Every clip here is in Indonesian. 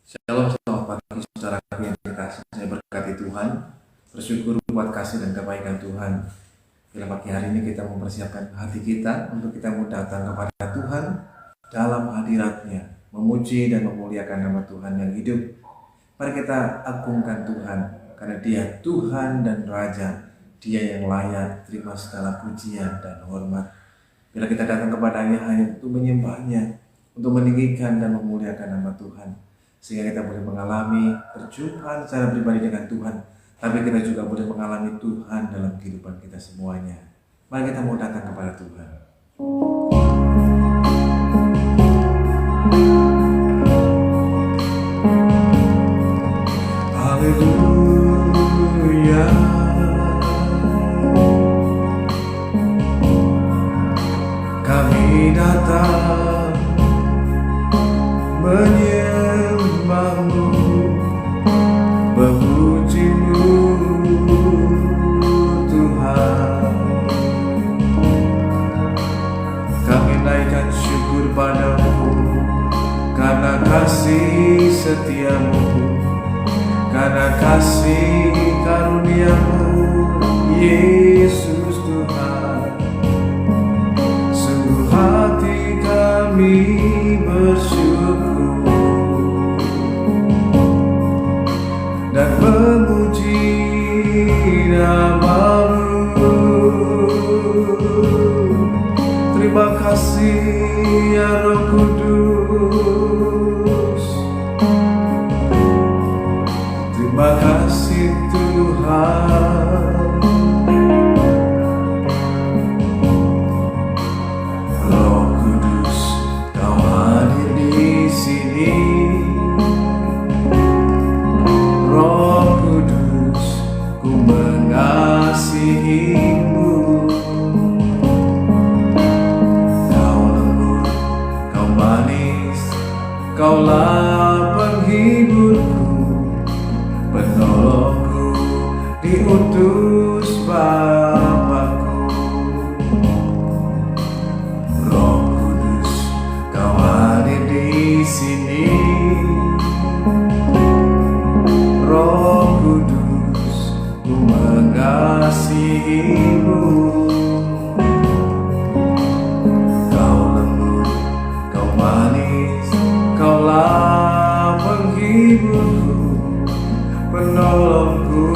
Shalom, selamat pagi saudaraku yang dikasihi. Saya berkati Tuhan, bersyukur buat kasih dan kebaikan Tuhan. Bila pagi hari ini kita mempersiapkan hati kita untuk kita mau datang kepada Tuhan dalam hadirat-Nya, memuji dan memuliakan nama Tuhan yang hidup. Mari kita agungkan Tuhan, karena Dia Tuhan dan Raja, Dia yang layak terima segala pujian dan hormat. Bila kita datang kepadanya hanya untuk menyembahnya, untuk meninggikan dan memuliakan nama Tuhan, sehingga kita boleh mengalami perjumpaan secara pribadi dengan Tuhan, tapi kita juga boleh mengalami Tuhan dalam kehidupan kita semuanya. Mari kita mau datang kepada Tuhan. Haleluya. Kami datang menyembahmu, memujimu Tuhan. Kami naikkan syukur padamu karena kasih setiamu, karena kasih karuniamu, Yesus Tuhan. Sungguh hati kami bersyukur dan memuji nama-Mu. Terima kasih ya Roh Kudus. Terima kasih Tuhan. Roh Kudus, Kau hadir di sini. Roh Kudus, ku mengasihi-Mu. Kau lembut, Kau manis, Kaulah penghiburku, penolongku, diutus Bapa-Ku. Roh Kudus, Kau hadir di sini. Roh Kudus, ku mengasihi-Mu. Kau lembut, Kau manis, Kaulah penghiburku, penolongku,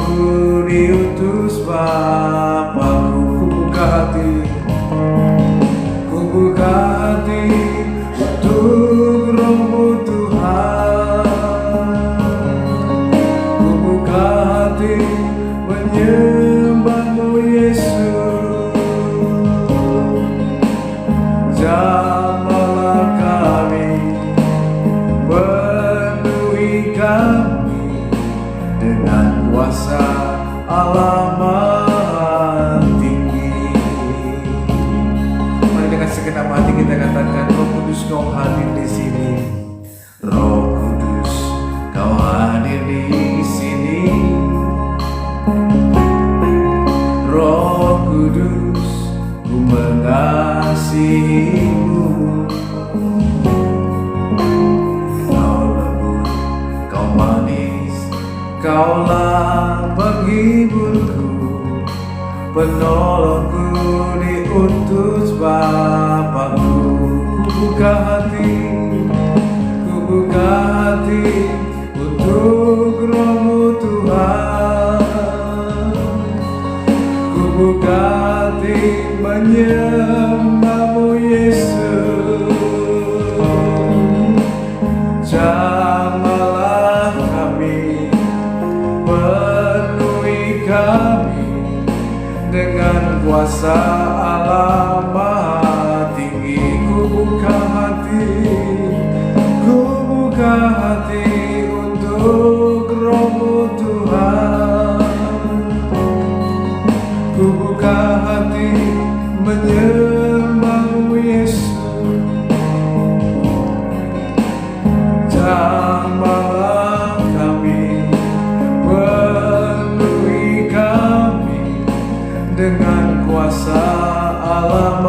diutus Bapa-Ku. Ku buka hati untuk Roh-Mu Tuhan. Ku buka hati menyembah-Mu Yesus. Jamahlah kami, penuhi kami dengan kuasa Allah Maha Tinggi. Mari dengan segenap hati kita katakan, Roh Kudus, Kau hadir di sini. Roh Kudus, Kau hadir di sini. Roh Kudus, ku mengasihi-Mu. Kau lembut, Kau manis, Kaulah penghiburku, penolongku, diutus Bapa-Ku. Ku buka hati untuk Roh-Mu Tuhan. Ku buka hati menyembah-Mu Yesus. Jamahlah kami, penuhi kami dengan kuasa Allah Maha Tinggi. Ku buka hati untuk Roh-Mu Tuhan. Ku buka hati menyembah-Mu Yesus. Jamahlah kami, penuhi kami dengan kuasa Allah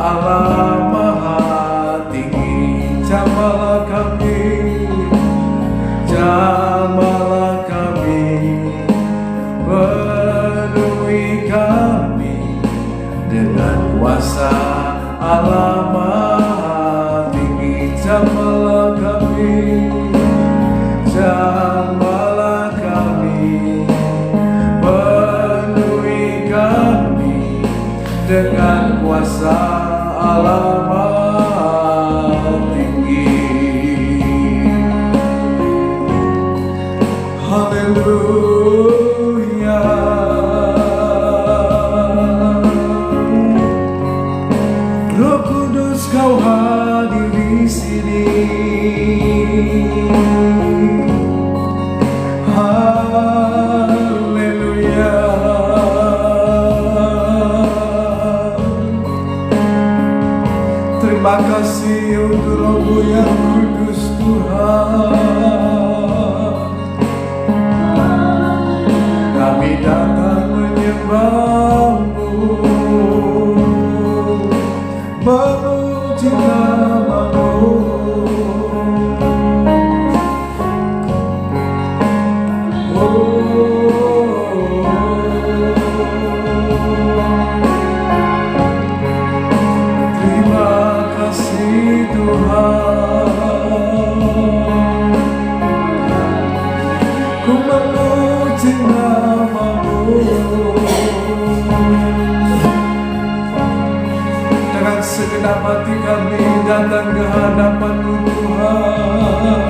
Allah Maha Tinggi, jamahlah kami, jamahlah kami, penuhi kami dengan kuasa Allah Maha Tinggi, jamahlah kami, jamahlah kami, penuhi kami dengan kuasa Allah Maha Tinggi. Haleluya. Roh Kudus, Kau hadir di sini. Haleluya. Terima kasih untuk Roh-Mu yang kudus Tuhan. Kami datang menyembah-Mu, memuji nama-Mu. Terima kasih Tuhan, ku memuji nama-Mu. Dengan segenap hati kami datang ke hadapan-Mu Tuhan,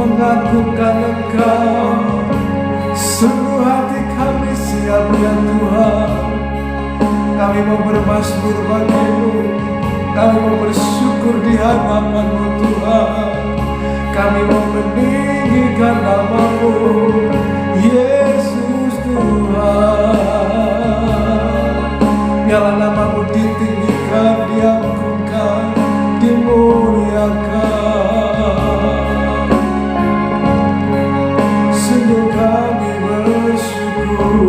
mengagungkan Engkau. Sungguh hati kami siap ya Tuhan. Kami mau bermasmur bagi-Mu, kami mau bersyukur di hadapan-Mu Tuhan. Kami mau meninggikan nama-Mu, Yesus Tuhan. Biarlah nama-Mu ditinggikan, diagungkan, dimuliakan. Sungguh kami bersyukur,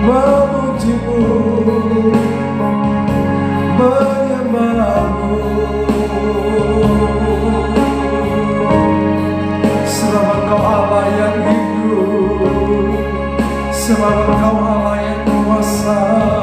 memuji-Mu, menyembah-Mu. Sebab Engkau Allah yang hidup, sebab Engkau Allah yang kuasa.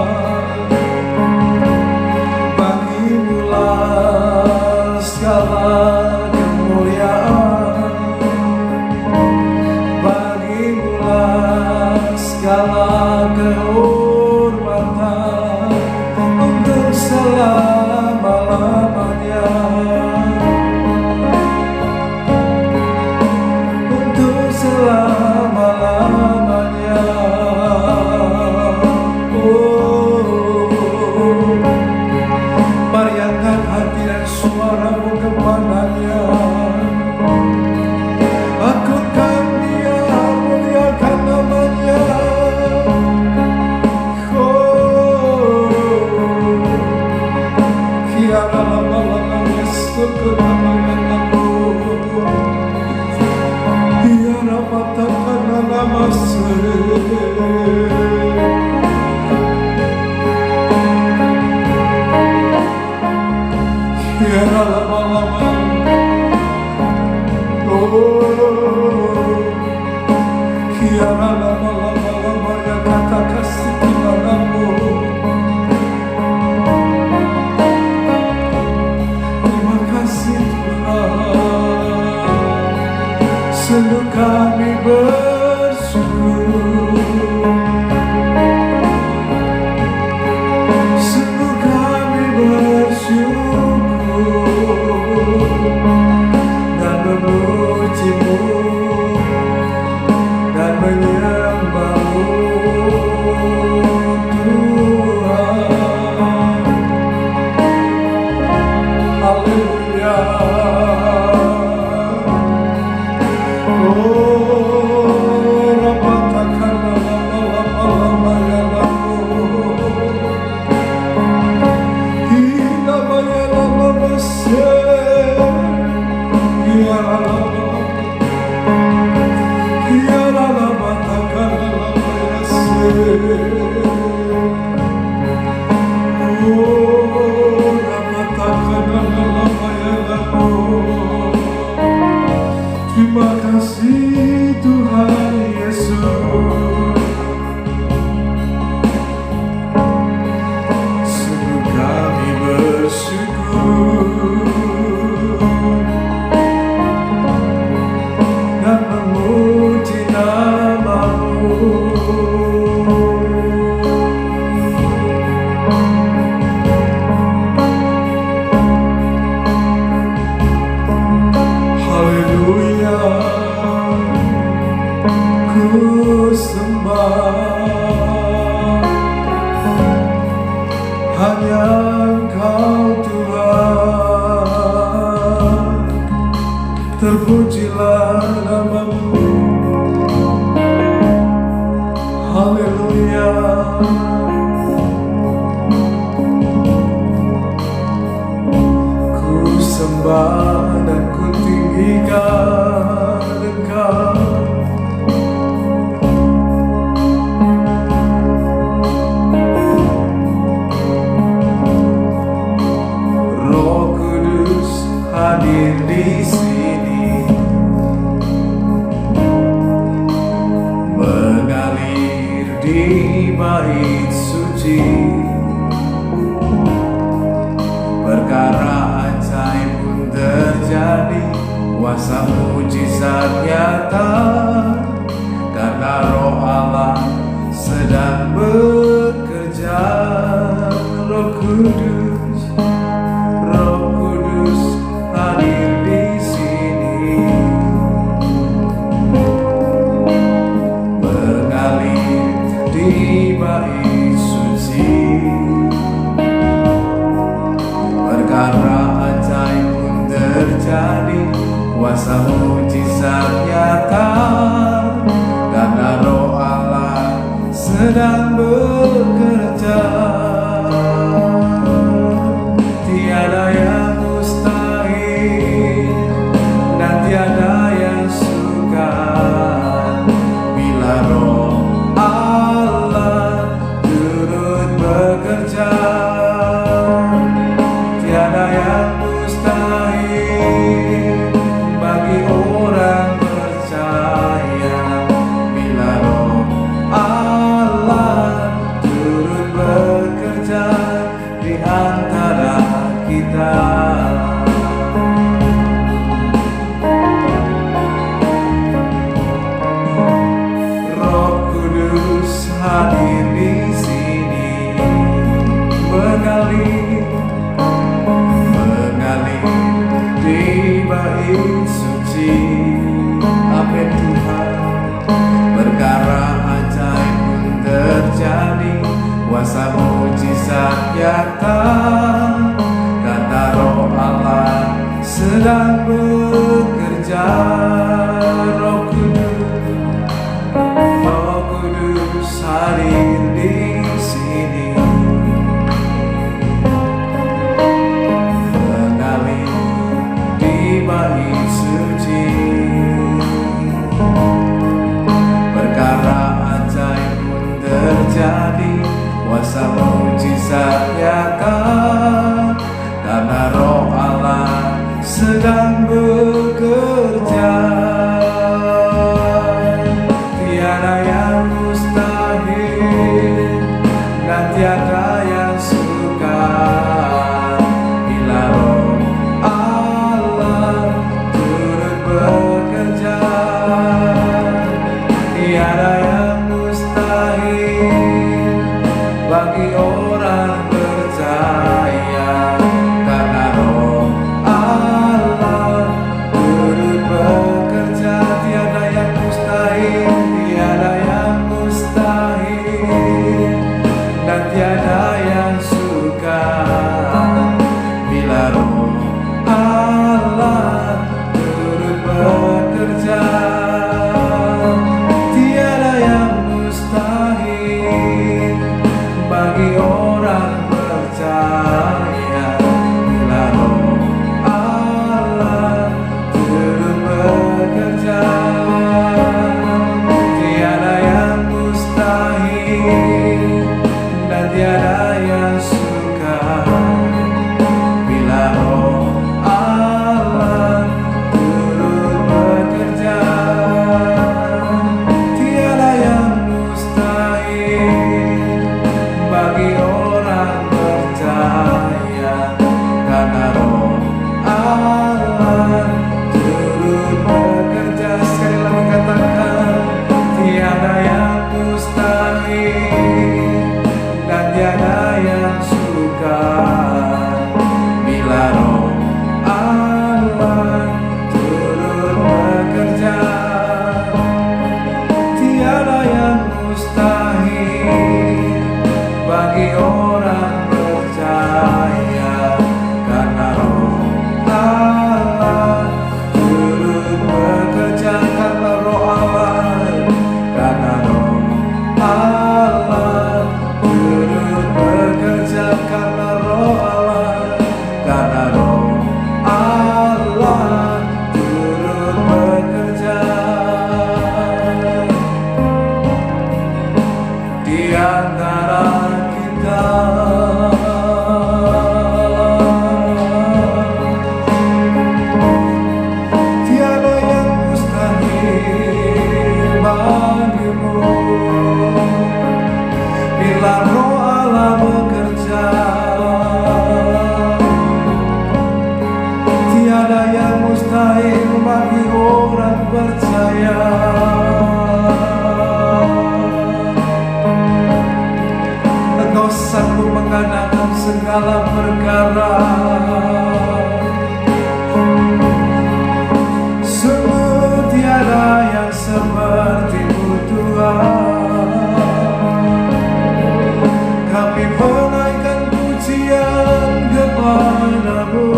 hanya Engkau Tuhan. Terpujilah nama-Mu, haleluya. Ku sembah dan ku tinggikan Engkau. Roh Kudus hadir di sini, mengalir di bait suci. Perkara ajaib pun terjadi, kuasa mujizat nyata, karena Roh Allah sedang bekerja. Roh Kudus, Roh Kudus hadir di sini, mengalir di bait suci. Perkara ajaib pun terjadi, kuasa mujizat nyata, karena Roh Allah sedang bekerja. Tiada yang mustahil dan tiada yang sukar bila Roh Allah turut bekerja. Tiada yang mustahil bagi orang percaya bila Roh Allah turut bekerja di antara kita. Roh Kudus hadir di sini, mengalir di bait suci. Amin Tuhan. Perkara ajaib pun terjadi, kuasa mujizat nyata, karena Roh Allah sedang bekerja. Roh Kudus hadir di sini, mengalir di bait suci. Perkara ajaib pun terjadi, kuasa mujizat nyata, karena Roh Allah sedang bekerja. segala perkara. Sungguh tiada yang seperti-Mu Tuhan. Kami menaikkan pujian kepada-Mu.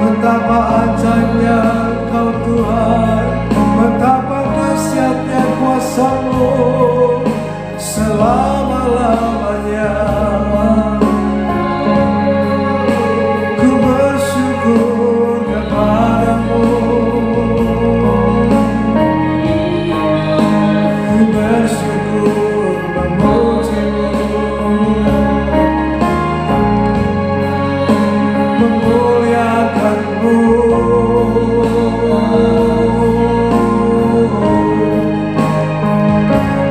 Betapa ajaibnya Engkau Tuhan, betapa dahsyatnya kuasa-Mu selama-lamanya. Ku bersyukur kepada-Mu, ku bersyukur memuji-Mu, memuliakan-Mu.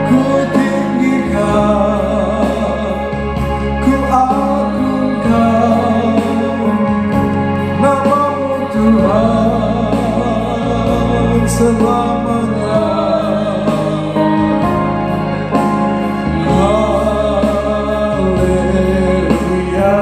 Ku tinggikan, ku agungkan nama-Mu Tuhan selamanya. Haleluya.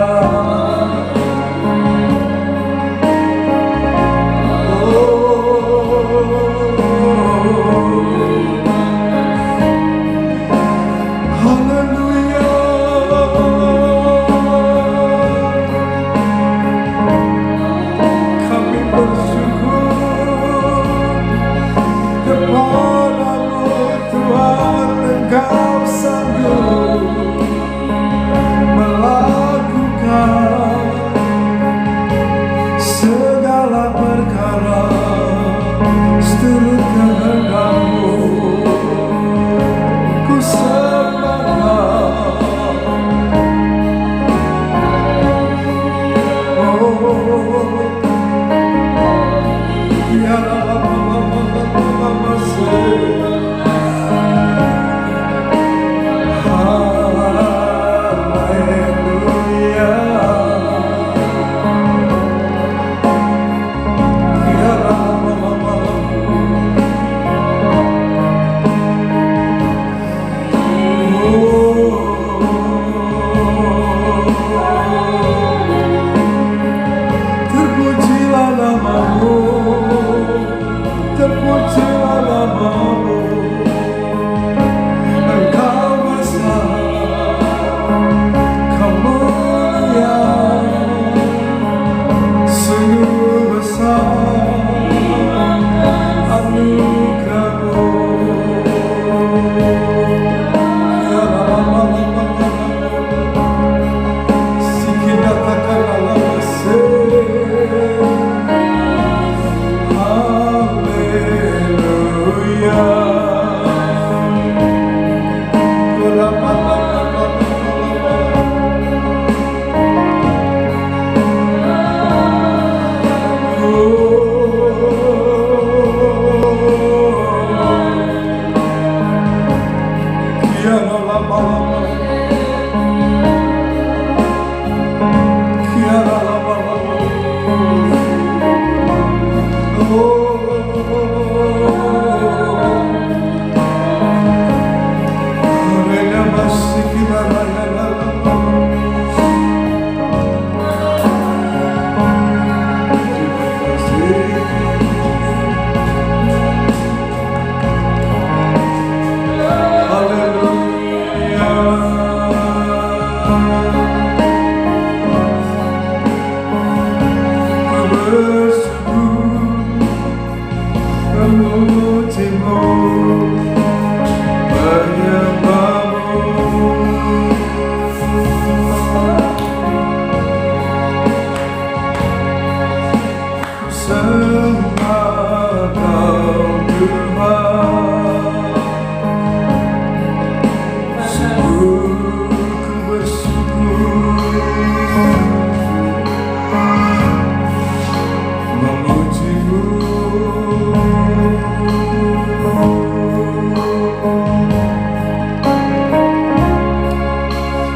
Kami bersyukur kepada-Mu Tuhan, Engkau sanggup melakukan segala perkara seturut kehendak-Mu. Ku sembah, ya terpujilah nama-Mu, terpujilah nama-Mu. Engkau besar, Kau mulia, sungguh besar anugerah-Mu. Ya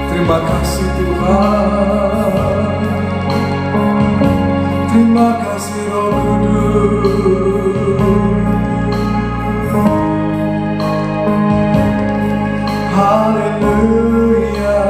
Terima kasih Tuhan, terima kasih Roh Kudus. Haleluya.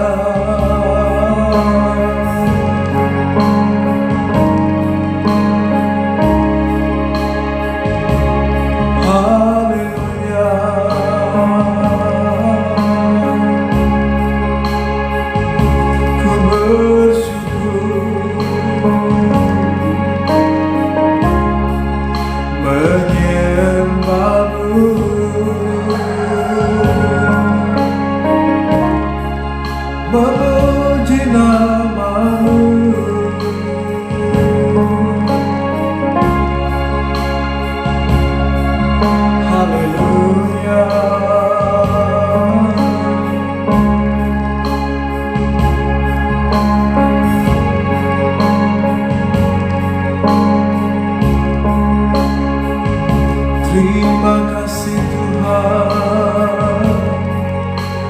Terima kasih Tuhan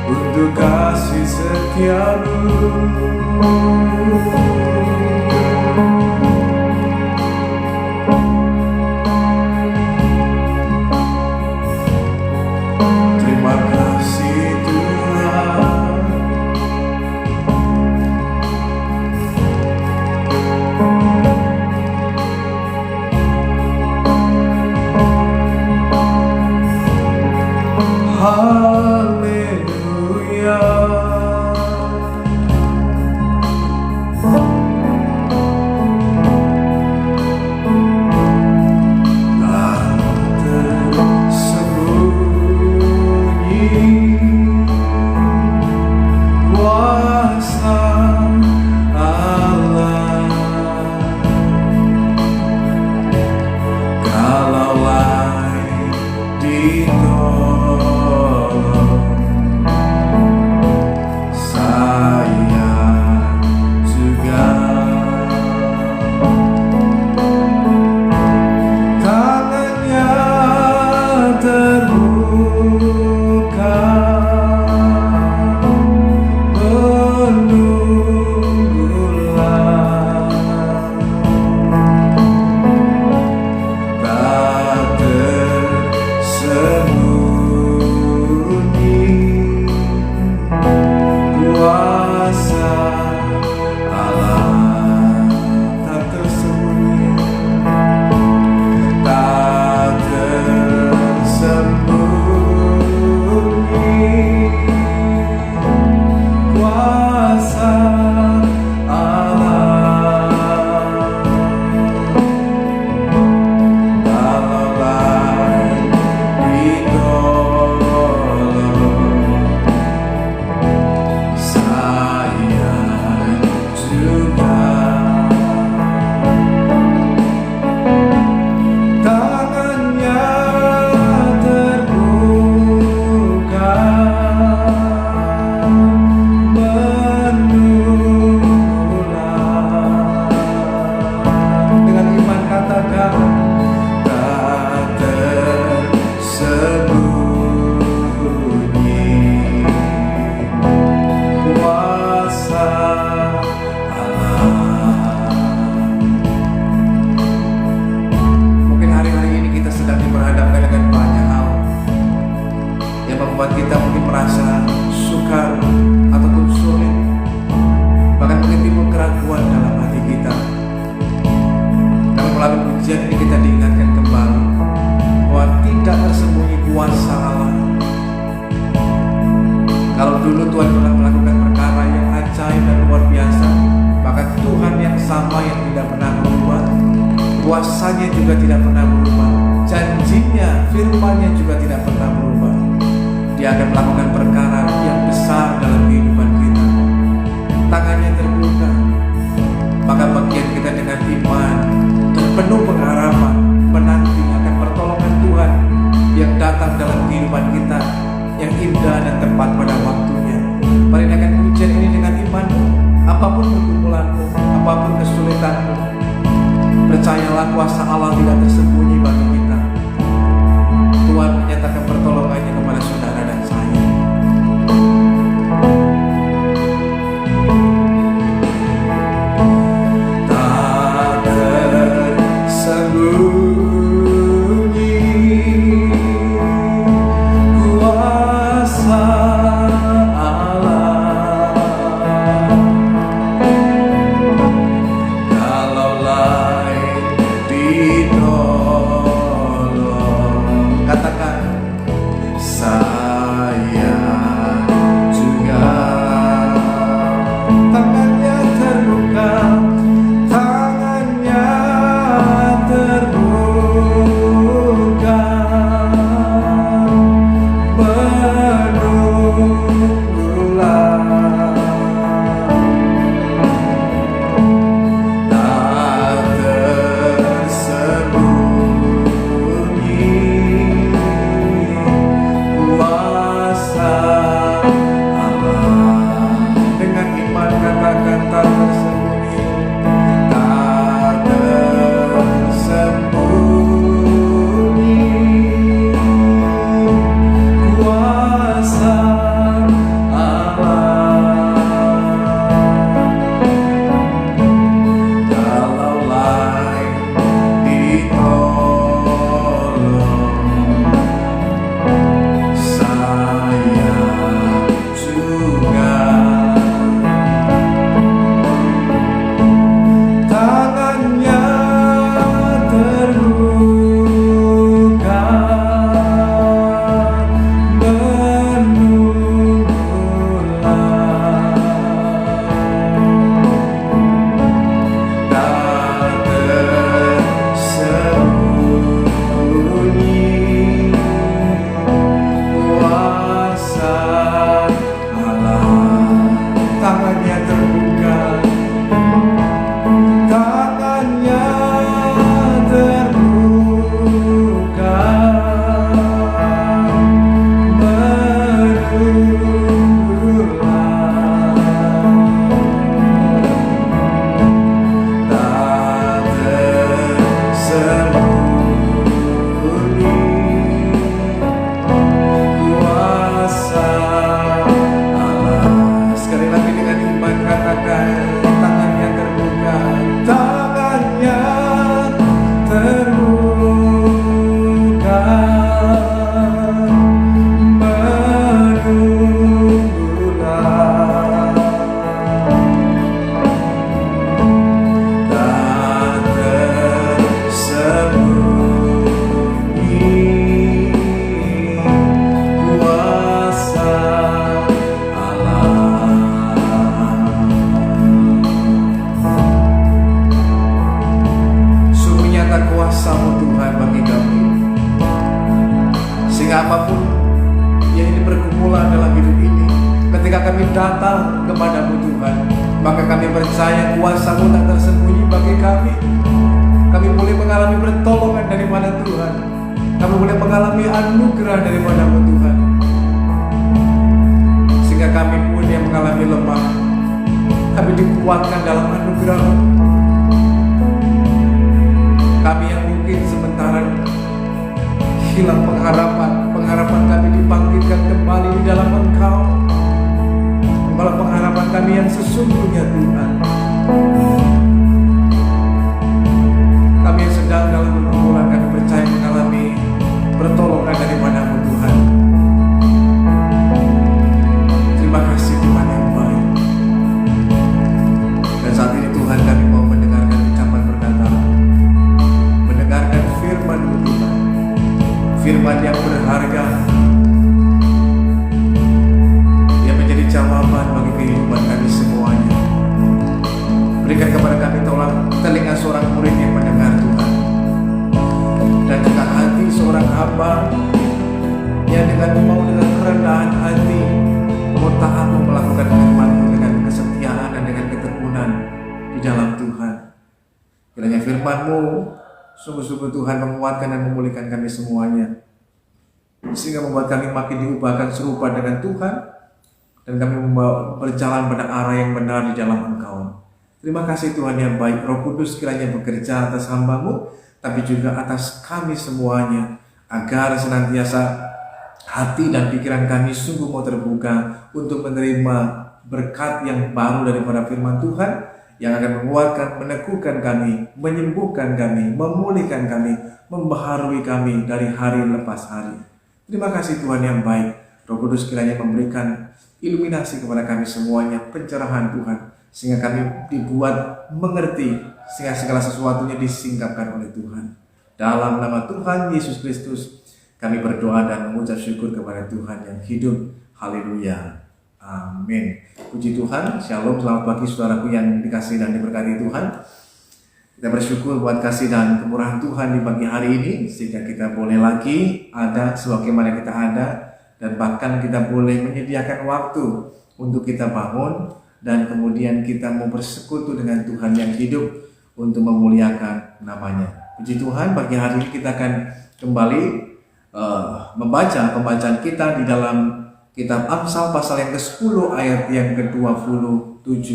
untuk kasih setia-Mu. Terima kasih Tuhan. Haleluya. Tak tersembunyi kuasa Allah, kalaulah ditolong saya juga. Tangannya terbuka menunggulah, tak tersembunyi kuasa Allah, tak tersembunyi, tak tersembunyi kuasa Allah, kalaulah ditolong saya juga. Tangannya terbuka menunggulah. Dengan iman katakan, tak tersembunyi kuasa Allah. Mungkin hari-hari ini kita sedang diperhadapkan dengan banyak hal yang membuat kita mungkin merasa sukar ataupun sulit, bahkan mungkin timbul keraguan dalam hati kita. Namun melalui pujian ini kita diingatkan kembali bahwa tidak tersembunyi kuasa Allah. Kalau dulu Tuhan pernah melakukan perkara yang ajaib dan luar biasa, maka Tuhan yang sama yang tidak pernah berubah, kuasanya juga tidak pernah berubah, janjinya, firman-Nya juga tidak pernah berubah. Dia akan melakukan perkara yang besar dalam kehidupan kita. Tangannya terbuka, maka bagian kita dengan iman dan penuh pengharapan menanti akan pertolongan Tuhan yang datang dalam kehidupan kita, yang indah dan tepat pada waktunya. Mari naikkan pujian ini dengan imanmu. Apapun pergumulanmu, apapun kesulitanmu, percayalah kuasa Allah tidak tersembunyi bagi kita. Tuhan menyatakan pertolongannya kepada saudara dan saya. Tak tersembunyi kuasa Allah, kalaulah ditolong Datang kepadamu Tuhan, maka kami percaya kuasa-Mu tak tersembunyi bagi kami. Kami boleh mengalami pertolongan daripada Tuhan. Kami boleh mengalami anugerah daripada-Mu Tuhan, sehingga kami pun yang mengalami lemah, kami dikuatkan dalam anugerah-Mu. Kami yang mungkin sementara hilang pengharapan kami dibangkitkan kembali di dalam Engkau. Malah pengharapan kami yang sesungguhnya Tuhan. Kami yang sedang dalam pergumulan, kami percaya mengalami pertolongan daripada-Mu Tuhan. Terima kasih Tuhan yang baik. Dan saat ini Tuhan, kami mau mendengarkan ucapan perkataan, mendengarkan firman-Mu Tuhan, firman yang berharga, jawaban bagi kehidupan kami semuanya. Berikan kepada kami telinga seorang murid yang mendengar Tuhan, dan juga hati seorang hamba yang dengan kerendahan hati mau taat melakukan firman-Mu dengan kesetiaan dan dengan ketekunan di dalam Tuhan. Kiranya firman-Mu sungguh-sungguh Tuhan menguatkan dan memulihkan kami semuanya, sehingga membuat kami makin diubahkan serupa dengan Tuhan, dan kami berjalan pada arah yang benar di dalam Engkau. Terima kasih Tuhan yang baik. Roh Kudus kiranya bekerja atas hamba-Mu, tapi juga atas kami semuanya, agar senantiasa hati dan pikiran kami sungguh mau terbuka untuk menerima berkat yang baru daripada firman Tuhan, yang akan menguatkan, meneguhkan kami, menyembuhkan kami, memulihkan kami, membaharui kami dari hari lepas hari. Terima kasih Tuhan yang baik. Roh Kudus kiranya memberikan iluminasi kepada kami semuanya, pencerahan Tuhan, sehingga kami dibuat mengerti, sehingga segala sesuatunya disingkapkan oleh Tuhan. Dalam nama Tuhan Yesus Kristus kami berdoa dan mengucap syukur kepada Tuhan yang hidup. Haleluya, amin. Puji Tuhan. Shalom, selamat pagi saudaraku yang dikasihi dan diberkati Tuhan. Kita bersyukur buat kasih dan kemurahan Tuhan di pagi hari ini, sehingga kita boleh lagi ada sebagaimana kita ada, dan bahkan kita boleh menyediakan waktu untuk kita bangun, dan kemudian kita mau bersekutu dengan Tuhan yang hidup untuk memuliakan namanya. Puji Tuhan, pagi hari ini kita akan kembali membaca pembacaan kita di dalam kitab Amsal pasal yang ke-10 ayat yang ke-27.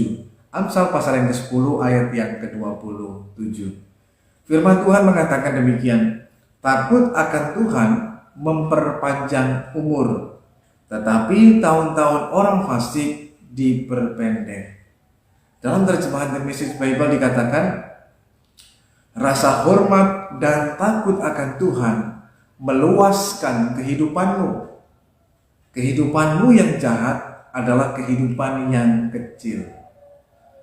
Amsal pasal yang ke-10 ayat yang ke-27. Firman Tuhan mengatakan demikian: takut akan Tuhan memperpanjang umur, tetapi tahun-tahun orang fasik diperpendek. Dalam terjemahan The Message Bible dikatakan, rasa hormat dan takut akan Tuhan meluaskan kehidupanmu. Kehidupanmu yang jahat adalah kehidupan yang kecil.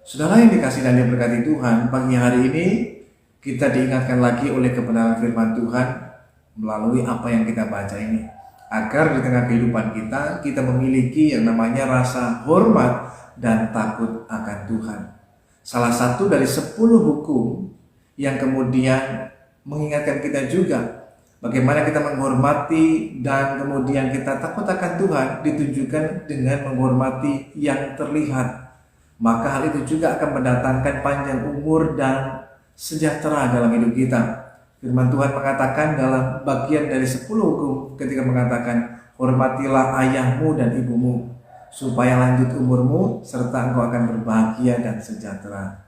Saudara yang dikasihi dan diberkati Tuhan, pagi hari ini kita diingatkan lagi oleh kebenaran firman Tuhan melalui apa yang kita baca ini, agar di tengah kehidupan kita memiliki yang namanya rasa hormat dan takut akan Tuhan. Salah satu dari 10 hukum yang kemudian mengingatkan kita juga bagaimana kita menghormati dan kemudian kita takut akan Tuhan ditunjukkan dengan menghormati yang terlihat, maka hal itu juga akan mendatangkan panjang umur dan sejahtera dalam hidup kita. Firman Tuhan mengatakan dalam bagian dari 10 hukum ketika mengatakan, hormatilah ayahmu dan ibumu, supaya lanjut umurmu, serta engkau akan berbahagia dan sejahtera.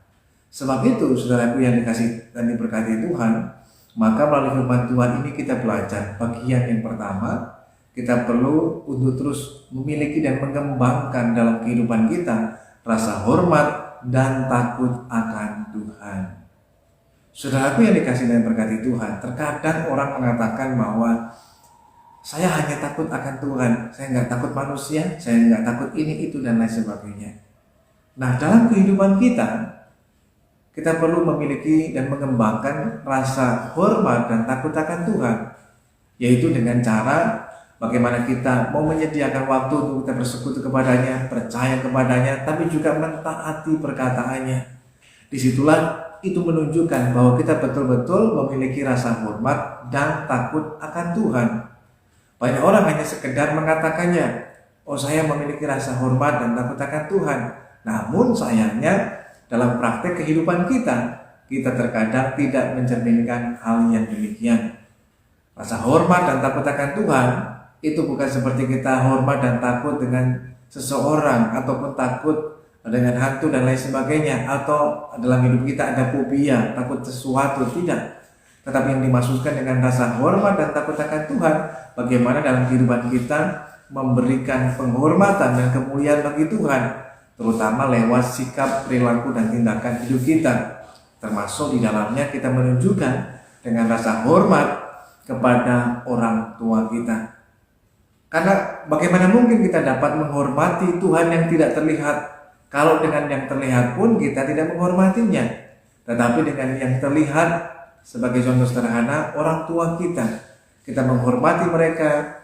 Sebab itu, saudaraku yang dikasih dan diberkati Tuhan, maka melalui firman Tuhan ini kita belajar bagian yang pertama, kita perlu untuk terus memiliki dan mengembangkan dalam kehidupan kita rasa hormat dan takut akan Tuhan. Saudaraku yang dikasih dan berkati Tuhan, terkadang orang mengatakan bahwa saya hanya takut akan Tuhan, saya nggak takut manusia, saya nggak takut ini, itu, dan lain sebagainya. Nah, dalam kehidupan kita perlu memiliki dan mengembangkan rasa hormat dan takut akan Tuhan, yaitu dengan cara bagaimana kita mau menyediakan waktu untuk kita bersekutu kepadanya, percaya kepadanya, tapi juga mentaati perkataannya. Disitulah itu menunjukkan bahwa kita betul-betul memiliki rasa hormat dan takut akan Tuhan. Banyak orang hanya sekedar mengatakannya, oh saya memiliki rasa hormat dan takut akan Tuhan. Namun sayangnya dalam praktek kehidupan kita terkadang tidak mencerminkan hal yang demikian. Rasa hormat dan takut akan Tuhan itu bukan seperti kita hormat dan takut dengan seseorang ataupun takut dengan hantu dan lain sebagainya, atau dalam hidup kita ada fobia, takut sesuatu, tidak. Tetapi yang dimaksudkan dengan rasa hormat dan takut akan Tuhan, bagaimana dalam kehidupan kita memberikan penghormatan dan kemuliaan bagi Tuhan, terutama lewat sikap, perilaku, dan tindakan hidup kita. Termasuk di dalamnya kita menunjukkan dengan rasa hormat kepada orang tua kita. Karena bagaimana mungkin kita dapat menghormati Tuhan yang tidak terlihat, kalau dengan yang terlihat pun kita tidak menghormatinya. Tetapi dengan yang terlihat, sebagai contoh sederhana, orang tua kita menghormati mereka,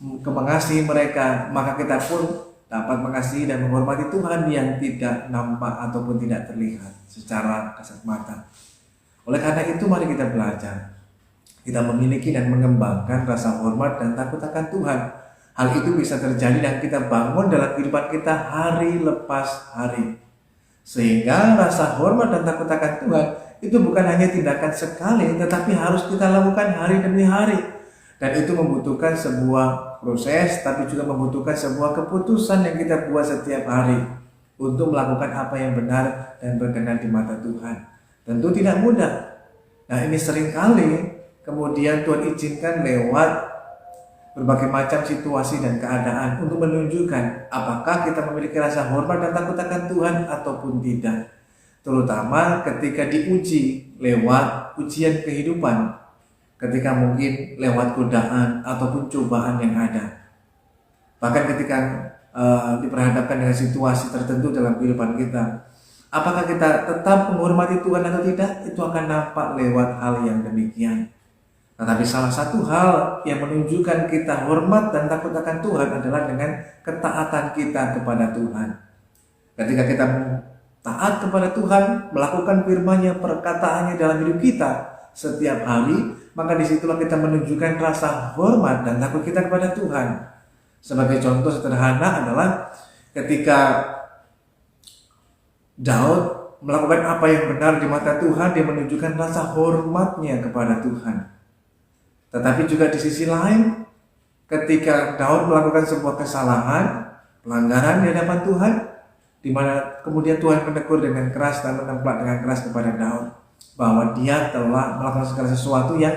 mengasihi mereka, maka kita pun dapat mengasihi dan menghormati Tuhan yang tidak nampak ataupun tidak terlihat secara kasat mata. Oleh karena itu, mari kita belajar, kita memiliki dan mengembangkan rasa hormat dan takut akan Tuhan. Hal itu bisa terjadi dan kita bangun dalam kehidupan kita hari lepas hari. Sehingga rasa hormat dan takut akan Tuhan itu bukan hanya tindakan sekali, tetapi harus kita lakukan hari demi hari. Dan itu membutuhkan sebuah proses, tapi juga membutuhkan sebuah keputusan yang kita buat setiap hari untuk melakukan apa yang benar dan berkenan di mata Tuhan. Tentu tidak mudah. Nah, ini seringkali kemudian Tuhan izinkan lewat berbagai macam situasi dan keadaan untuk menunjukkan apakah kita memiliki rasa hormat dan takut akan Tuhan ataupun tidak. Terutama ketika diuji lewat ujian kehidupan, ketika mungkin lewat godaan ataupun cobaan yang ada. Bahkan ketika diperhadapkan dengan situasi tertentu dalam kehidupan kita, apakah kita tetap menghormati Tuhan atau tidak, itu akan nampak lewat hal yang demikian. Tetapi salah satu hal yang menunjukkan kita hormat dan takut akan Tuhan adalah dengan ketaatan kita kepada Tuhan. Ketika kita taat kepada Tuhan, melakukan firman-Nya, perkataannya dalam hidup kita setiap hari, maka disitulah kita menunjukkan rasa hormat dan takut kita kepada Tuhan. Sebagai contoh sederhana adalah ketika Daud melakukan apa yang benar di mata Tuhan, dia menunjukkan rasa hormatnya kepada Tuhan. Tetapi juga di sisi lain, ketika Daud melakukan sebuah kesalahan, pelanggaran di hadapan Tuhan, di mana kemudian Tuhan menegur dengan keras dan menemplak dengan keras kepada Daud bahwa dia telah melakukan segala sesuatu yang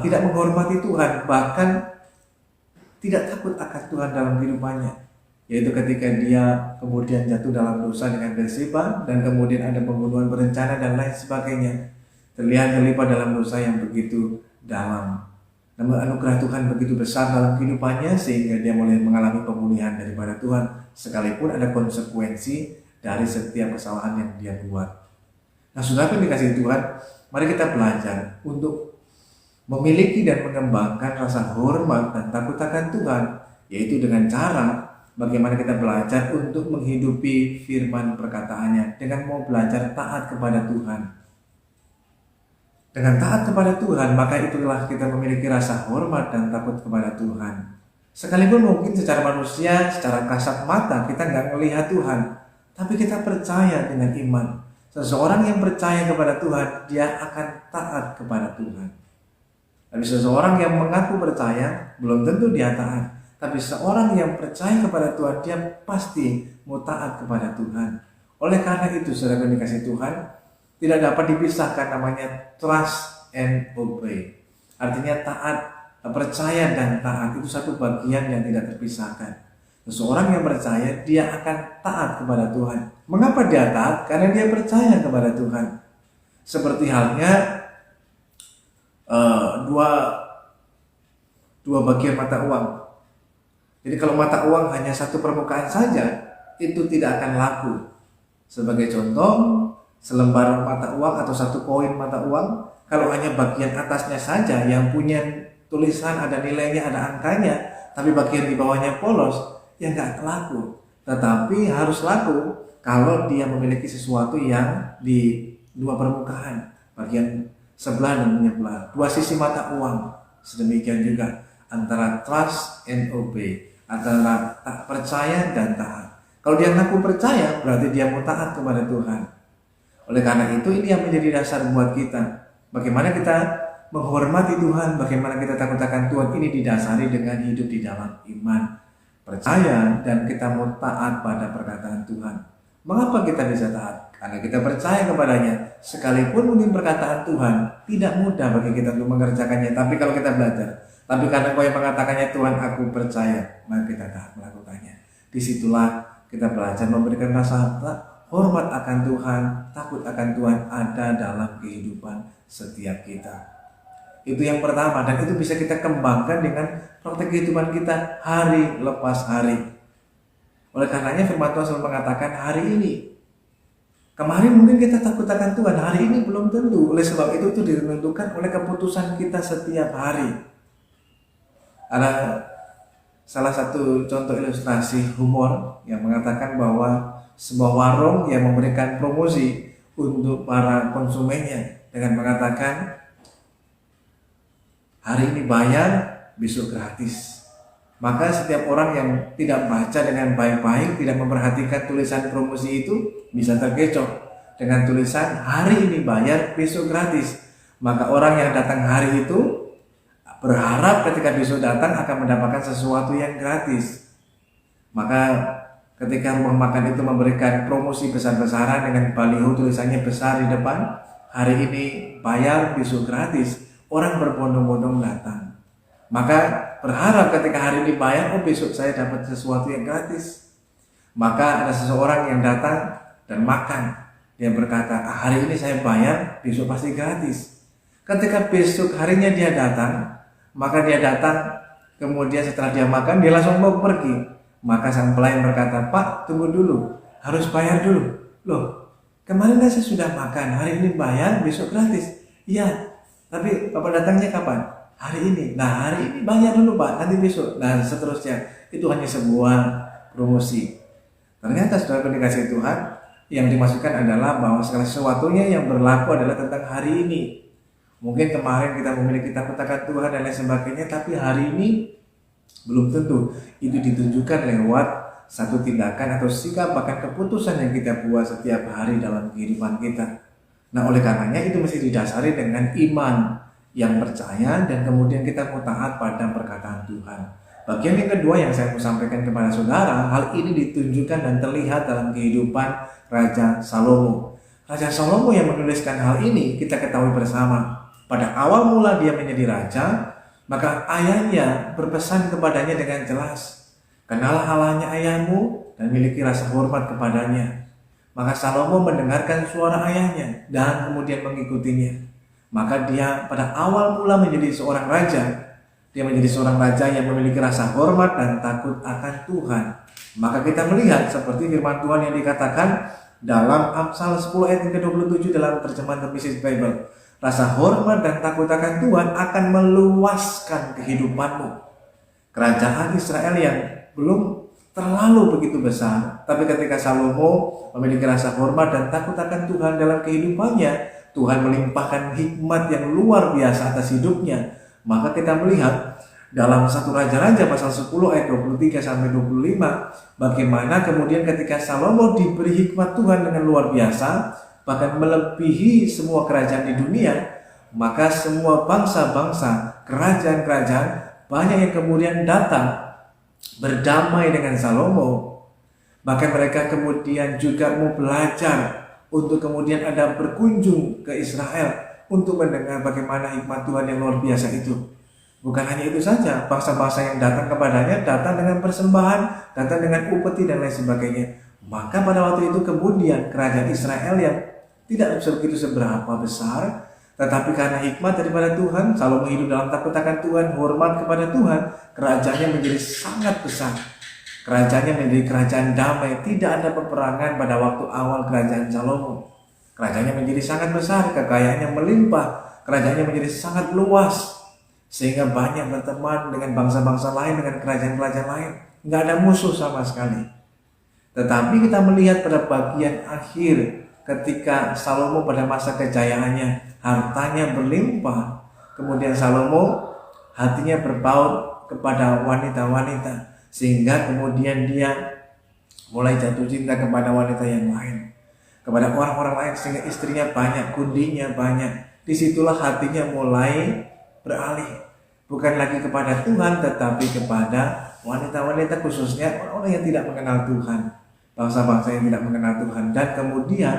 tidak menghormati Tuhan, bahkan tidak takut akan Tuhan dalam kehidupannya, yaitu ketika dia kemudian jatuh dalam dosa dengan Batseba dan kemudian ada pembunuhan berencana dan lain sebagainya. Terlihat terlibat dalam dosa yang begitu dalam. Namun anugerah Tuhan begitu besar dalam kehidupannya sehingga dia mulai mengalami pemulihan daripada Tuhan, sekalipun ada konsekuensi dari setiap kesalahan yang dia buat. Nah, saudara yang dikasihi Tuhan, mari kita belajar untuk memiliki dan mengembangkan rasa hormat dan takut akan Tuhan, yaitu dengan cara bagaimana kita belajar untuk menghidupi firman perkataannya dengan mau belajar taat kepada Tuhan. Dengan taat kepada Tuhan, maka itulah kita memiliki rasa hormat dan takut kepada Tuhan. Sekalipun mungkin secara manusia, secara kasat mata kita nggak melihat Tuhan, tapi kita percaya dengan iman. Seseorang yang percaya kepada Tuhan, dia akan taat kepada Tuhan. Tapi seseorang yang mengaku percaya, belum tentu dia taat. Tapi seorang yang percaya kepada Tuhan, dia pasti mau taat kepada Tuhan. Oleh karena itu, saudara dikasih Tuhan, tidak dapat dipisahkan namanya trust and obey. Artinya taat, percaya dan taat itu satu bagian yang tidak terpisahkan. Seseorang yang percaya, dia akan taat kepada Tuhan. Mengapa dia taat? Karena dia percaya kepada Tuhan. Seperti halnya dua bagian mata uang. Jadi kalau mata uang hanya satu permukaan saja, itu tidak akan laku. Sebagai contoh, selembar mata uang atau satu koin mata uang, kalau hanya bagian atasnya saja yang punya tulisan, ada nilainya, ada angkanya, tapi bagian di bawahnya polos, ya nggak laku. Tetapi harus laku kalau dia memiliki sesuatu yang di dua permukaan, bagian sebelah dan menyebelah, dua sisi mata uang. Sedemikian juga antara trust and obey, antara tak percaya dan taat. Kalau dia ngaku percaya, berarti dia mau taat kepada Tuhan. Oleh karena itu, ini yang menjadi dasar buat kita. Bagaimana kita menghormati Tuhan, bagaimana kita takut akan Tuhan, ini didasari dengan hidup di dalam iman, percaya, dan kita mau taat pada perkataan Tuhan. Mengapa kita bisa taat? Karena kita percaya kepadanya. Sekalipun mungkin perkataan Tuhan tidak mudah bagi kita untuk mengerjakannya, tapi kalau kita belajar, tapi karena Kau yang mengatakannya Tuhan, aku percaya, maka kita taat melakukannya. Disitulah kita belajar memberikan rasa hormat akan Tuhan, takut akan Tuhan ada dalam kehidupan setiap kita. Itu yang pertama, dan itu bisa kita kembangkan dengan praktek kehidupan kita hari lepas hari. Oleh karenanya firman Tuhan selalu mengatakan hari ini. Kemarin mungkin kita takut akan Tuhan, hari ini belum tentu. Oleh sebab itu ditentukan oleh keputusan kita setiap hari. Ada salah satu contoh ilustrasi humor yang mengatakan bahwa sebuah warung yang memberikan promosi untuk para konsumennya dengan mengatakan hari ini bayar, besok gratis. Maka setiap orang yang tidak baca dengan baik-baik, tidak memperhatikan tulisan promosi itu, bisa terkecoh dengan tulisan hari ini bayar, besok gratis. Maka orang yang datang hari itu berharap ketika besok datang akan mendapatkan sesuatu yang gratis. Maka ketika rumah makan itu memberikan promosi besar-besaran dengan baliho tulisannya besar di depan, hari ini bayar, besok gratis, orang berbondong-bondong datang. Maka berharap ketika hari ini bayar, oh besok saya dapat sesuatu yang gratis. Maka ada seseorang yang datang dan makan. Dia berkata, hari ini saya bayar, besok pasti gratis. Ketika besok harinya dia datang, maka dia datang, kemudian setelah dia makan, dia langsung mau pergi. Maka sang pelayan berkata, Pak, tunggu dulu, harus bayar dulu. Loh, kemarin kan saya sudah makan, hari ini bayar, besok gratis. Iya, tapi Bapak datangnya kapan? Hari ini. Nah, hari ini bayar dulu Pak, nanti besok. Nah, seterusnya. Itu hanya sebuah promosi. Ternyata saudara dikasih Tuhan, yang dimaksudkan adalah bahwa segala sesuatunya yang berlaku adalah tentang hari ini. Mungkin kemarin kita memiliki takut akan Tuhan dan lain sebagainya, tapi hari ini belum tentu. Itu ditunjukkan lewat satu tindakan atau sikap, bahkan keputusan yang kita buat setiap hari dalam kehidupan kita. Nah, oleh karenanya itu mesti didasari dengan iman yang percaya dan kemudian kita mau taat pada perkataan Tuhan. Bagian yang kedua yang saya mau sampaikan kepada saudara, hal ini ditunjukkan dan terlihat dalam kehidupan Raja Salomo. Raja Salomo yang menuliskan hal ini kita ketahui bersama. Pada awal mula dia menjadi raja, maka ayahnya berpesan kepadanya dengan jelas, kenal Allahnya ayahmu dan miliki rasa hormat kepadanya. Maka Salomo mendengarkan suara ayahnya dan kemudian mengikutinya. Maka dia pada awal mula menjadi seorang raja. Dia menjadi seorang raja yang memiliki rasa hormat dan takut akan Tuhan. Maka kita melihat seperti firman Tuhan yang dikatakan dalam Amsal 10 ayat yang ke-27 dalam terjemahan The Message Bible. Rasa hormat dan takut akan Tuhan akan meluaskan kehidupanmu. Kerajaan Israel yang belum terlalu begitu besar, tapi ketika Salomo memiliki rasa hormat dan takut akan Tuhan dalam kehidupannya, Tuhan melimpahkan hikmat yang luar biasa atas hidupnya. Maka kita melihat dalam 1 Raja-Raja pasal 10 ayat 23 sampai 25, bagaimana kemudian ketika Salomo diberi hikmat Tuhan dengan luar biasa, bahkan melebihi semua kerajaan di dunia, maka semua bangsa-bangsa, kerajaan-kerajaan banyak yang kemudian datang berdamai dengan Salomo. Bahkan mereka kemudian juga mau belajar untuk kemudian ada berkunjung ke Israel untuk mendengar bagaimana hikmat Tuhan yang luar biasa itu. Bukan hanya itu saja, bangsa-bangsa yang datang kepadanya datang dengan persembahan, datang dengan upeti dan lain sebagainya. Maka pada waktu itu kemudian kerajaan Israel yang tidak begitu seberapa besar, tetapi karena hikmat daripada Tuhan, Salomo hidup dalam takut akan Tuhan, hormat kepada Tuhan, kerajaannya menjadi sangat besar. Kerajaannya menjadi kerajaan damai, tidak ada peperangan pada waktu awal kerajaan Salomo. Kerajaannya menjadi sangat besar, kekayaannya melimpah, kerajaannya menjadi sangat luas, sehingga banyak berteman dengan bangsa-bangsa lain, dengan kerajaan-kerajaan lain. Nggak ada musuh sama sekali. Tetapi kita melihat pada bagian akhir, ketika Salomo pada masa kejayaannya, hartanya berlimpah, kemudian Salomo hatinya berpaut kepada wanita-wanita, sehingga kemudian dia mulai jatuh cinta kepada wanita yang lain, kepada orang-orang lain, sehingga istrinya banyak, kundinya banyak. Disitulah hatinya mulai beralih, bukan lagi kepada Tuhan, tetapi kepada wanita-wanita, khususnya orang-orang yang tidak mengenal Tuhan, bangsa-bangsa yang tidak mengenal Tuhan. Dan kemudian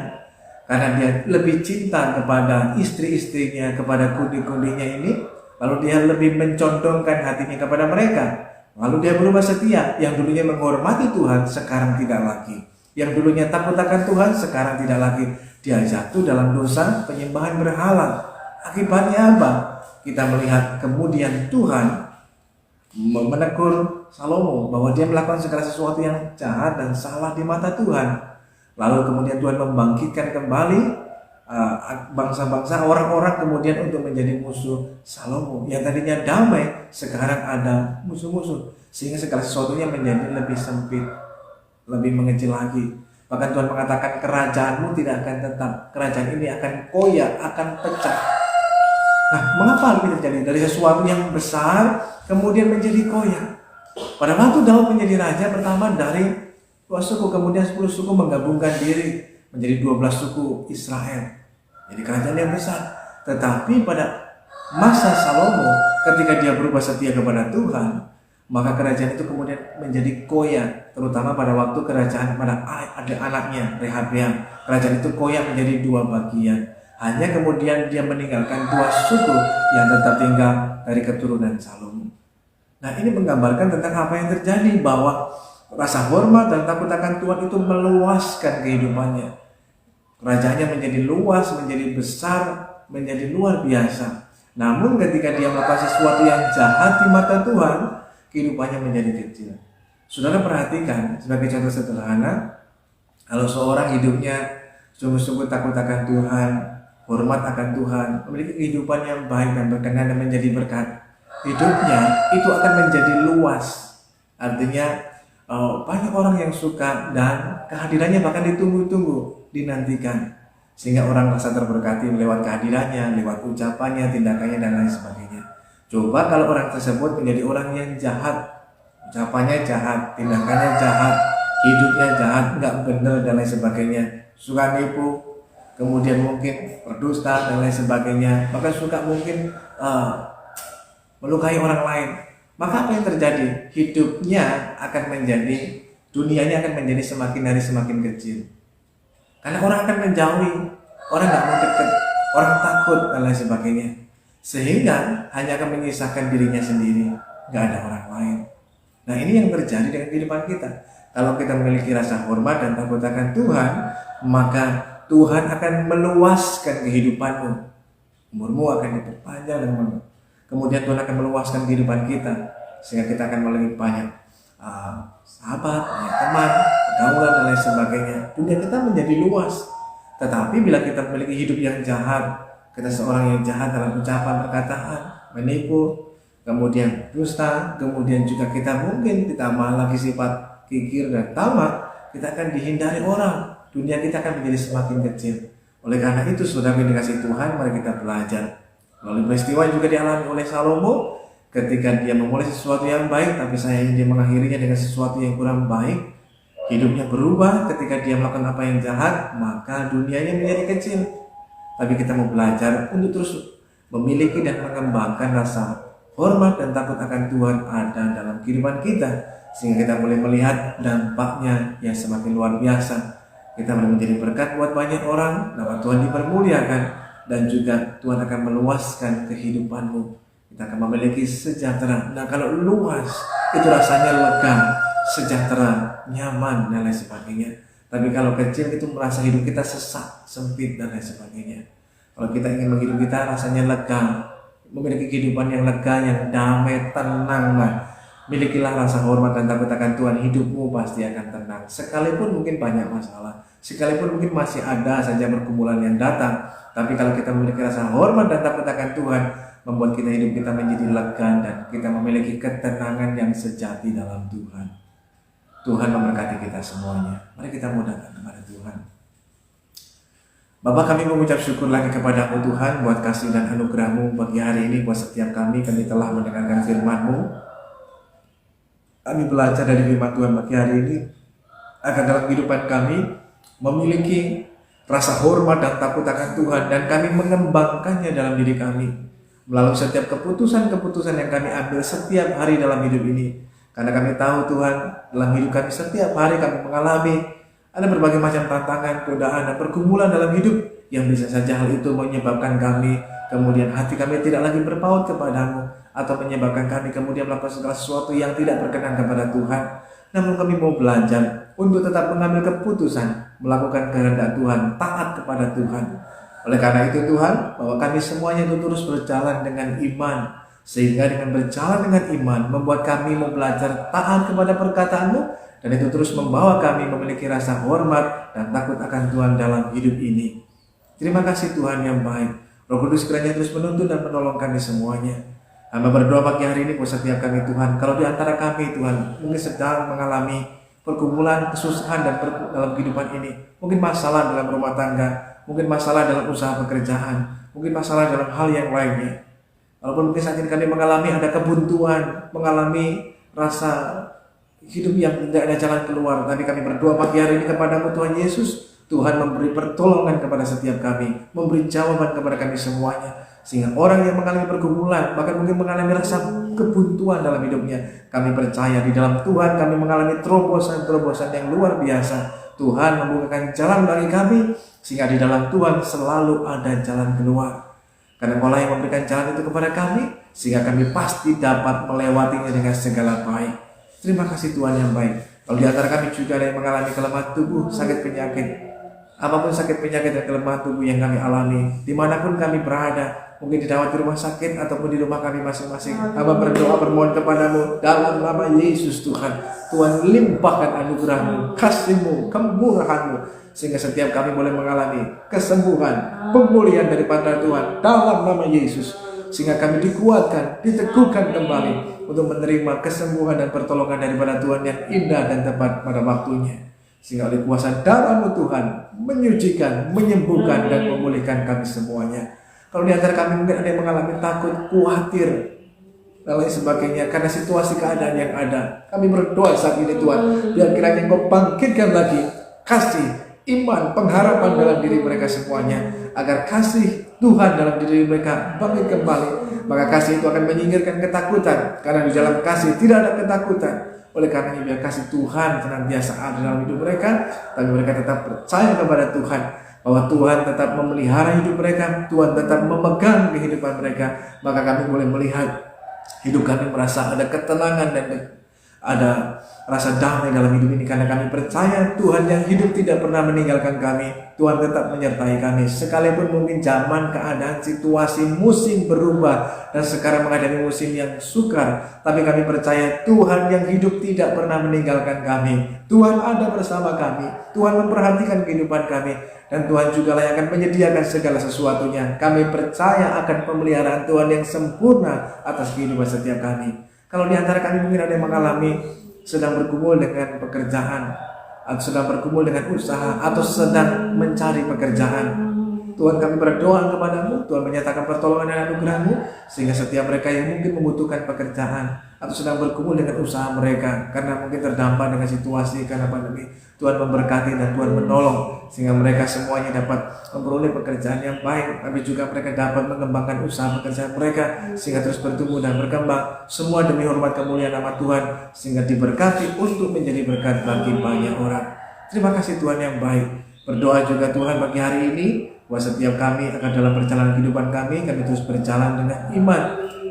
karena dia lebih cinta kepada istri-istrinya, kepada kundi-kundinya ini, lalu dia lebih mencondongkan hatinya kepada mereka. Lalu dia berubah setia. Yang dulunya menghormati Tuhan, sekarang tidak lagi. Yang dulunya takut akan Tuhan, sekarang tidak lagi. Dia jatuh dalam dosa penyembahan berhala. Akibatnya apa? Kita melihat kemudian Tuhan menegur Salomo bahwa dia melakukan segala sesuatu yang jahat dan salah di mata Tuhan. Lalu kemudian Tuhan membangkitkan kembali bangsa-bangsa, orang-orang kemudian untuk menjadi musuh Salomo. Yang tadinya damai, sekarang ada musuh-musuh, sehingga segala sesuatunya menjadi lebih sempit, lebih mengecil lagi. Bahkan Tuhan mengatakan kerajaanmu tidak akan tetap, kerajaan ini akan koyak, akan pecah. Nah, mengapa hal ini terjadi? Dari sesuatu yang besar kemudian menjadi koyak. Pada waktu Daud menjadi raja pertama dari 2 suku, kemudian 10 suku menggabungkan diri menjadi 12 suku Israel. Jadi kerajaan yang besar. Tetapi pada masa Salomo, ketika dia berubah setia kepada Tuhan, maka kerajaan itu kemudian menjadi koyak. Terutama pada waktu kerajaan pada ada anaknya Rehabeam, kerajaan itu koyak menjadi 2 bagian. Hanya kemudian dia meninggalkan 2 suku yang tetap tinggal dari keturunan Salomo. Nah, ini menggambarkan tentang apa yang terjadi, bahwa rasa hormat dan takut akan Tuhan itu meluaskan kehidupannya. Kerajaannya menjadi luas, menjadi besar, menjadi luar biasa. Namun ketika dia melakukan sesuatu yang jahat di mata Tuhan, kehidupannya menjadi kecil. Saudara perhatikan, sebagai contoh sederhana, kalau seorang hidupnya sungguh-sungguh takut akan Tuhan, hormat akan Tuhan, memiliki kehidupan yang baik dan berkenan dan menjadi berkat, hidupnya itu akan menjadi luas. Artinya banyak orang yang suka dan kehadirannya bahkan ditunggu-tunggu, dinantikan, sehingga orang merasa terberkati lewat kehadirannya, lewat ucapannya, tindakannya dan lain sebagainya. Coba kalau orang tersebut menjadi orang yang jahat, ucapannya jahat, tindakannya jahat, hidupnya jahat, nggak benar dan lain sebagainya, suka nipu, kemudian mungkin berdusta dan lain sebagainya, bahkan suka mungkin melukai orang lain, maka apa yang terjadi? Hidupnya akan menjadi, dunianya akan menjadi semakin hari semakin kecil. Karena orang akan menjauhi, orang nggak mau dekat, orang takut dan lain sebagainya, sehingga hanya akan menyisakan dirinya sendiri, nggak ada orang lain. Nah, ini yang terjadi dengan kehidupan kita. Kalau kita memiliki rasa hormat dan takut akan Tuhan, maka Tuhan akan meluaskan kehidupanmu, umurmu akan diperpanjang dan kemudian Tuhan akan meluaskan kehidupan kita, sehingga kita akan memiliki banyak sahabat, banyak teman, pergaulan dan lain sebagainya. Dunia kita menjadi luas. Tetapi bila kita memiliki hidup yang jahat, kita seorang yang jahat dalam ucapan, perkataan, menipu, kemudian dusta, kemudian juga kita mungkin ditambah lagi sifat kikir dan tamak, kita akan dihindari orang. Dunia kita akan menjadi semakin kecil. Oleh karena itu, saudara yang dikasihi Tuhan, mari kita belajar. Lalu peristiwa juga dialami oleh Salomo ketika dia memulai sesuatu yang baik, tapi sayangnya dia mengakhirinya dengan sesuatu yang kurang baik. Hidupnya berubah ketika dia melakukan apa yang jahat, maka dunianya menjadi kecil. Tapi kita mau belajar untuk terus memiliki dan mengembangkan rasa hormat dan takut akan Tuhan ada dalam kehidupan kita, sehingga kita boleh melihat dampaknya yang semakin luar biasa. Kita boleh menjadi berkat buat banyak orang, nama Tuhan dipermuliakan, dan juga Tuhan akan meluaskan kehidupanmu. Kita akan memiliki sejahtera. Nah, kalau luas itu rasanya lega, sejahtera, nyaman, dan lain sebagainya. Tapi kalau kecil itu merasa hidup kita sesak, sempit, dan lain sebagainya. Kalau kita ingin menghidup kita rasanya lega, memiliki kehidupan yang lega, yang damai, tenang lah. Milikilah rasa hormat dan takut akan Tuhan, hidupmu pasti akan tenang. Sekalipun mungkin banyak masalah, sekalipun mungkin masih ada saja pergumulan yang datang, tapi kalau kita memiliki rasa hormat dan takut akan Tuhan, membuat kita hidup kita menjadi lega dan kita memiliki ketenangan yang sejati dalam Tuhan. Tuhan memberkati kita semuanya. Mari kita mau datang kepada Tuhan. Bapa, kami mengucap syukur lagi kepada-Mu Tuhan buat kasih dan anugerah-Mu bagi hari ini, buat setiap kami telah mendengarkan firman-Mu. Kami belajar dari firman Tuhan bagi hari ini, agar dalam kehidupan kami memiliki rasa hormat dan takut akan Tuhan, dan kami mengembangkannya dalam diri kami melalui setiap keputusan-keputusan yang kami ambil setiap hari dalam hidup ini. Karena kami tahu Tuhan, dalam hidup kami setiap hari kami mengalami ada berbagai macam tantangan, godaan, dan pergumulan dalam hidup yang bisa saja hal itu menyebabkan kami kemudian hati kami tidak lagi berpaut kepadamu, atau menyebabkan kami kemudian melakukan segala sesuatu yang tidak berkenan kepada Tuhan. Namun kami mau belajar untuk tetap mengambil keputusan, melakukan kehendak Tuhan, taat kepada Tuhan. Oleh karena itu Tuhan, bahwa kami semuanya itu terus berjalan dengan iman, sehingga dengan berjalan dengan iman membuat kami mau belajar taat kepada perkataan-Mu, dan itu terus membawa kami memiliki rasa hormat dan takut akan Tuhan dalam hidup ini. Terima kasih Tuhan yang baik. Roh Kudus kiranya terus menuntun dan menolong kami semuanya. Hamba berdoa pagi hari ini buat setiap kami Tuhan, kalau di antara kami Tuhan mungkin sedang mengalami pergumulan, kesusahan dalam kehidupan ini, mungkin masalah dalam rumah tangga, mungkin masalah dalam usaha pekerjaan, mungkin masalah dalam hal yang lainnya. Walaupun mungkin saat ini kami mengalami ada kebuntuan, mengalami rasa hidup yang tidak ada jalan keluar, tapi kami berdoa pagi hari ini kepada-Mu Tuhan Yesus. Tuhan memberi pertolongan kepada setiap kami, memberi jawaban kepada kami semuanya, sehingga orang yang mengalami pergumulan, bahkan mungkin mengalami rasa kebuntuan dalam hidupnya, kami percaya di dalam Tuhan kami mengalami terobosan-terobosan yang luar biasa. Tuhan membukakan jalan bagi kami, sehingga di dalam Tuhan selalu ada jalan keluar. Karena Allah yang memberikan jalan itu kepada kami, sehingga kami pasti dapat melewatinya dengan segala baik. Terima kasih Tuhan yang baik. Kalau di antara kami juga ada yang mengalami kelemahan tubuh, sakit penyakit, apapun sakit penyakit dan kelemahan tubuh yang kami alami, dimanapun kami berada, mungkin dirawat di rumah sakit ataupun di rumah kami masing-masing, Hamba berdoa bermohon kepada-Mu dalam nama Yesus Tuhan. Tuhan limpahkan anugerah-Mu, kasih-Mu, kemurahan-Mu, sehingga setiap kami boleh mengalami kesembuhan, pemulihan daripada Tuhan dalam nama Yesus, sehingga kami dikuatkan, diteguhkan kembali untuk menerima kesembuhan dan pertolongan daripada Tuhan yang indah dan tepat pada waktunya, sehingga oleh kuasa darah-Mu Tuhan menyucikan, menyembuhkan, dan memulihkan kami semuanya. Kalau di antara kami mungkin ada yang mengalami takut, khawatir, dan lain sebagainya karena situasi keadaan yang ada, kami berdoa saat ini Tuhan, biar kiranya Engkau bangkitkan lagi kasih, iman, pengharapan dalam diri mereka semuanya, agar kasih Tuhan dalam diri mereka bangkit kembali. Maka kasih itu akan menyingkirkan ketakutan, karena di dalam kasih tidak ada ketakutan. Oleh karena biar kasih Tuhan senantiasa ada dalam hidup mereka, tapi mereka tetap percaya kepada Tuhan, bahwa Tuhan tetap memelihara hidup mereka, Tuhan tetap memegang kehidupan mereka. Maka kami boleh melihat hidup kami merasa ada ketenangan dan ada rasa damai dalam hidup ini, karena kami percaya Tuhan yang hidup tidak pernah meninggalkan kami. Tuhan tetap menyertai kami, sekalipun mungkin zaman, keadaan, situasi, musim berubah, dan sekarang menghadapi musim yang sukar, tapi kami percaya Tuhan yang hidup tidak pernah meninggalkan kami. Tuhan ada bersama kami, Tuhan memperhatikan kehidupan kami, dan Tuhan juga yang akan menyediakan segala sesuatunya. Kami percaya akan pemeliharaan Tuhan yang sempurna atas kehidupan setiap kami. Kalau di antara kami mungkin ada yang mengalami sedang bergumul dengan pekerjaan, atau sedang bergumul dengan usaha, atau sedang mencari pekerjaan, Tuhan kami berdoa kepadamu, Tuhan menyatakan pertolongan dan anugerah-Mu, sehingga setiap mereka yang mungkin membutuhkan pekerjaan atau sedang bergumul dengan usaha mereka karena mungkin terdampak dengan situasi karena pandemi, Tuhan memberkati dan Tuhan menolong sehingga mereka semuanya dapat memperoleh pekerjaan yang baik, tapi juga mereka dapat mengembangkan usaha pekerjaan mereka sehingga terus bertumbuh dan berkembang, semua demi hormat kemuliaan nama Tuhan, sehingga diberkati untuk menjadi berkat bagi banyak orang. Terima kasih Tuhan yang baik. Berdoa juga Tuhan bagi hari ini, bahwa setiap kami akan dalam perjalanan kehidupan kami terus berjalan dengan iman,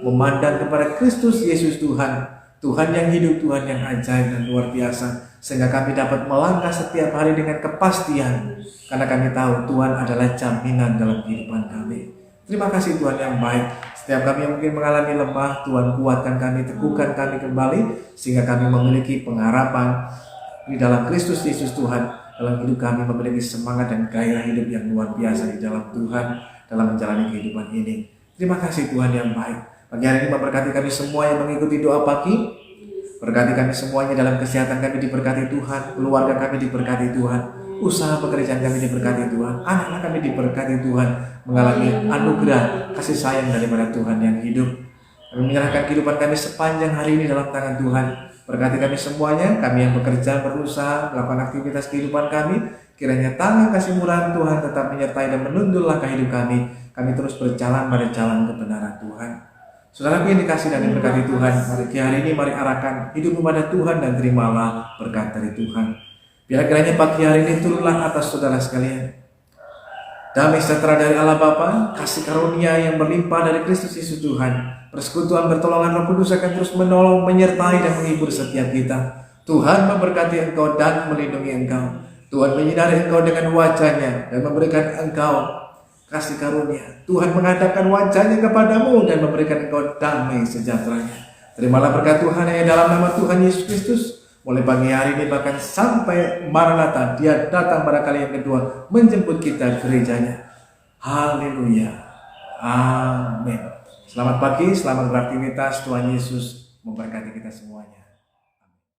memandang kepada Kristus Yesus Tuhan, Tuhan yang hidup, Tuhan yang ajaib dan luar biasa, sehingga kami dapat melangkah setiap hari dengan kepastian, karena kami tahu Tuhan adalah jaminan dalam kehidupan kami. Terima kasih Tuhan yang baik. Setiap kami yang mungkin mengalami lemah, Tuhan kuatkan kami, teguhkan kami kembali, sehingga kami memiliki pengharapan di dalam Kristus Yesus Tuhan. Dalam hidup kami memiliki semangat dan gairah hidup yang luar biasa di dalam Tuhan, dalam menjalani kehidupan ini. Terima kasih Tuhan yang baik. Pagi hari ini memberkati kami semua yang mengikuti doa pagi. Berkati kami semuanya dalam kesehatan kami diberkati Tuhan, keluarga kami diberkati Tuhan, usaha pekerjaan kami diberkati Tuhan, anak-anak kami diberkati Tuhan, mengalami anugerah kasih sayang daripada Tuhan yang hidup. Kami menyerahkan kehidupan kami sepanjang hari ini dalam tangan Tuhan. Berkati kami semuanya, kami yang bekerja, berusaha, melakukan aktivitas kehidupan kami, kiranya tangan kasih murahan Tuhan tetap menyertai dan menuntun langkah hidup kami. Kami terus berjalan pada jalan kebenaran Tuhan. Saudaraku yang dikasih dan diberkati Tuhan, mari hari ini mari arahkan hidupmu pada Tuhan dan terimalah berkat dari Tuhan. Biar kiranya pagi hari ini turunlah atas saudara sekalian damai sejahtera dari Allah Bapa, kasih karunia yang berlimpah dari Kristus Yesus Tuhan, persekutuan pertolongan Roh Kudus akan terus menolong, menyertai dan menghibur setiap kita. Tuhan memberkati engkau dan melindungi engkau. Tuhan menyinari engkau dengan wajah-Nya dan memberikan engkau kasih karunia. Tuhan menghadapkan wajah-Nya kepadamu dan memberikan engkau damai sejahtera-Nya. Terimalah berkat Tuhan yang dalam nama Tuhan Yesus Kristus. Mulai pagi hari ini bahkan sampai Maranatha, Dia datang pada kali yang kedua menjemput kita ke gerejanya. Haleluya. Amin. Selamat pagi, selamat beraktivitas. Tuhan Yesus memberkati kita semuanya.